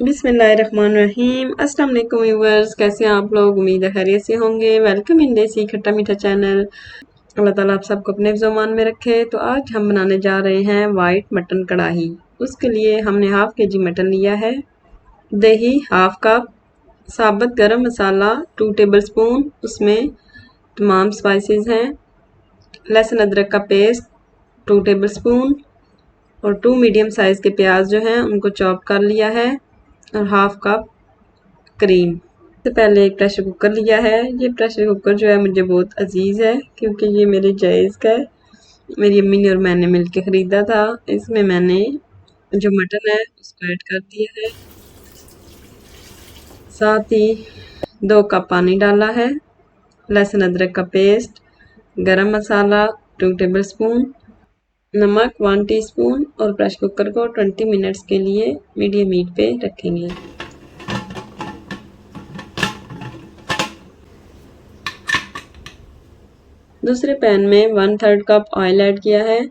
बिस्मिल्लाहिर्रहमानिर्रहीम। अस्सलाम वालेकुम व्यूअर्स, कैसे हैं आप लोग? उम्मीद है खैरियत से होंगे। वेलकम इन देसी खट्टा मीठा चैनल। अल्लाह ताला आप सबको अपने ज़ुबान में रखे। तो आज हम बनाने जा रहे हैं वाइट मटन कढ़ाई। उसके लिए हमने हाफ़ केजी मटन लिया है, दही हाफ़ कप, साबुत गरम मसाला 2 टेबल स्पून, उसमें तमाम स्पाइसेस हैं, लहसुन अदरक का पेस्ट 2 टेबल स्पून और 2 मीडियम साइज़ के प्याज जो हैं उनको चॉप कर लिया है और हाफ़ कप क्रीम। सबसे पहले एक प्रेशर कुकर लिया है। ये प्रेशर कुकर जो है मुझे बहुत अजीज़ है क्योंकि ये मेरे जैज़ का है। मेरी अम्मी ने और मैंने मिलके ख़रीदा था। इसमें मैंने जो मटन है उसको ऐड कर दिया है, साथ ही 2 कप पानी डाला है, लहसुन अदरक का पेस्ट, गरम मसाला 2 टेबल स्पून, नमक 1 टीस्पून और प्रेशर कुकर को 20 मिनट्स के लिए मीडियम हीट पे रखेंगे। दूसरे पैन में 1/3 कप ऑयल ऐड किया है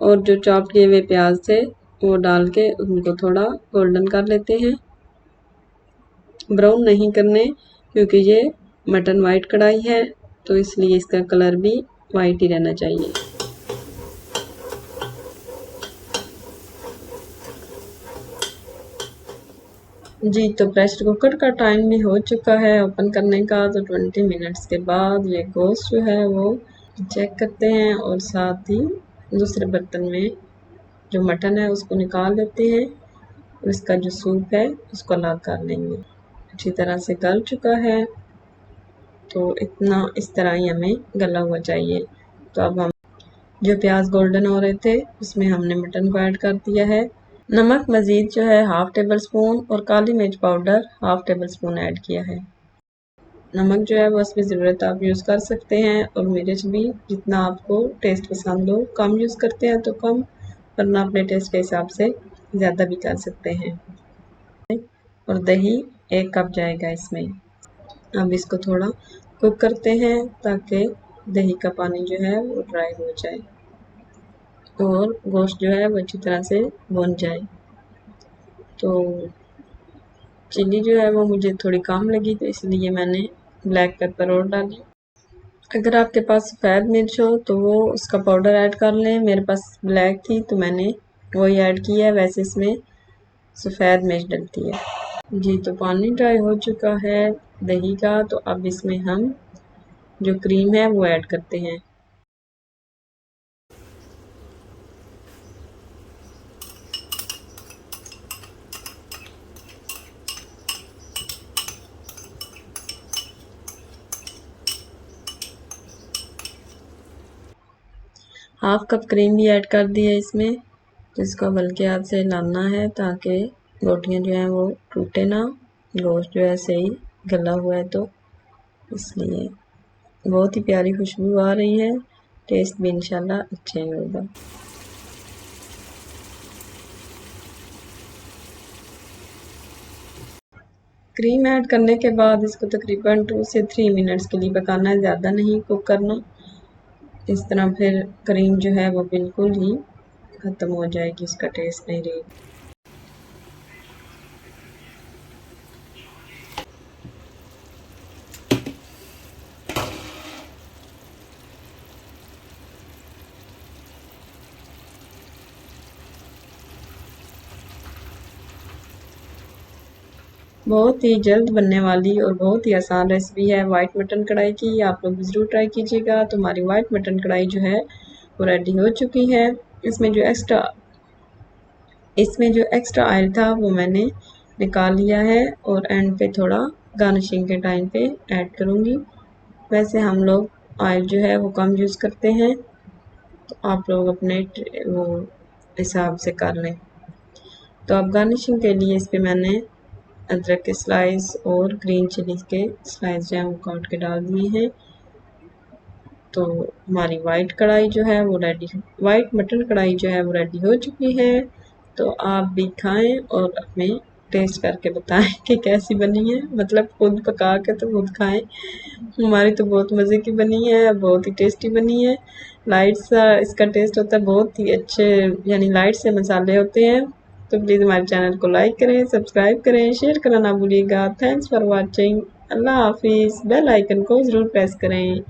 और जो चॉप किए हुए प्याज थे वो डाल के उनको थोड़ा गोल्डन कर लेते हैं। ब्राउन नहीं करने क्योंकि ये मटन वाइट कढ़ाई है तो इसलिए इसका कलर भी वाइट ही रहना चाहिए। जी तो प्रेशर कुकर का टाइम भी हो चुका है ओपन करने का। तो 20 मिनट्स के बाद ये गोश्त जो है वो चेक करते हैं और साथ ही दूसरे बर्तन में जो मटन है उसको निकाल लेते हैं और इसका जो सूप है उसको अलग कर लेंगे। अच्छी तरह से गल चुका है तो इतना इस तरह ही हमें गला हुआ चाहिए। तो अब हम जो प्याज गोल्डन हो रहे थे उसमें हमने मटन को ऐड कर दिया है। नमक मज़ीद जो है हाफ़ टेबल स्पून और काली मिर्च powder half table spoon add किया है। नमक जो है वो इसमें ज़रूरत आप यूज़ कर सकते हैं और मिर्च भी जितना आपको टेस्ट पसंद हो। कम यूज़ करते हैं तो कम, वरना अपने टेस्ट के हिसाब से ज़्यादा भी कर सकते हैं। और दही 1 कप जाएगा इसमें। अब इसको थोड़ा कुक करते हैं ताकि दही का पानी जो है वो ड्राई हो जाए और गोश्त जो है वो अच्छी तरह से भुन जाए। तो चिली जो है वो मुझे थोड़ी कम लगी तो इसलिए मैंने ब्लैक पेपर और डाली। अगर आपके पास सफ़ेद मिर्च हो तो वो उसका पाउडर ऐड कर लें। मेरे पास ब्लैक थी तो मैंने वही ऐड किया है। वैसे इसमें सफ़ेद मिर्च डलती है। जी तो पानी ड्राई हो चुका है दही का। तो अब इसमें हम जो क्रीम है वो ऐड करते हैं। हाफ़ कप क्रीम भी ऐड कर दी है इसमें। तो इसको हल्के हाथ से हिलाना है ताकि रोटियां जो हैं वो टूटे ना। गोश्त जो है सही गला हुआ है तो इसलिए बहुत ही प्यारी खुशबू आ रही है। टेस्ट भी इंशाल्लाह अच्छा ही होगा। क्रीम ऐड करने के बाद इसको तकरीबन 2 से 3 मिनट्स के लिए पकाना है, ज़्यादा नहीं कुक करना। इस तरह फिर क्रीम जो है वो बिल्कुल ही ख़त्म हो जाएगी, उसका टेस्ट नहीं रहेगा। बहुत ही जल्द बनने वाली और बहुत ही आसान रेसिपी है वाइट मटन कढ़ाई की। आप लोग भी ज़रूर ट्राई कीजिएगा। तो हमारी वाइट मटन कढ़ाई जो है वो रेडी हो चुकी है। इसमें जो एक्स्ट्रा ऑयल था वो मैंने निकाल लिया है और एंड पे थोड़ा गार्निशिंग के टाइम पे ऐड करूँगी। वैसे हम लोग ऑयल जो है वो कम यूज़ करते हैं तो आप लोग अपने वो हिसाब से कर लें। तो अब गार्निशिंग के लिए इस पे मैंने अदरक के स्लाइस और ग्रीन चिली के स्लाइस जो हैं वो काट के डाल दिए हैं। तो हमारी वाइट मटन कढ़ाई जो है वो रेडी हो चुकी है। तो आप भी खाएं और अपने टेस्ट करके बताएं कि कैसी बनी है। मतलब खुद पका के तो खुद खाएं। हमारी तो बहुत मज़े की बनी है, बहुत ही टेस्टी बनी है। लाइट सा इसका टेस्ट होता है, बहुत ही अच्छे यानी लाइट से मसाले होते हैं तो प्लीज़ हमारे चैनल को लाइक करें, सब्सक्राइब करें, शेयर करना ना भूलिएगा। Thanks for watching. अल्लाह हाफिज़। बेल आइकन को ज़रूर प्रेस करें।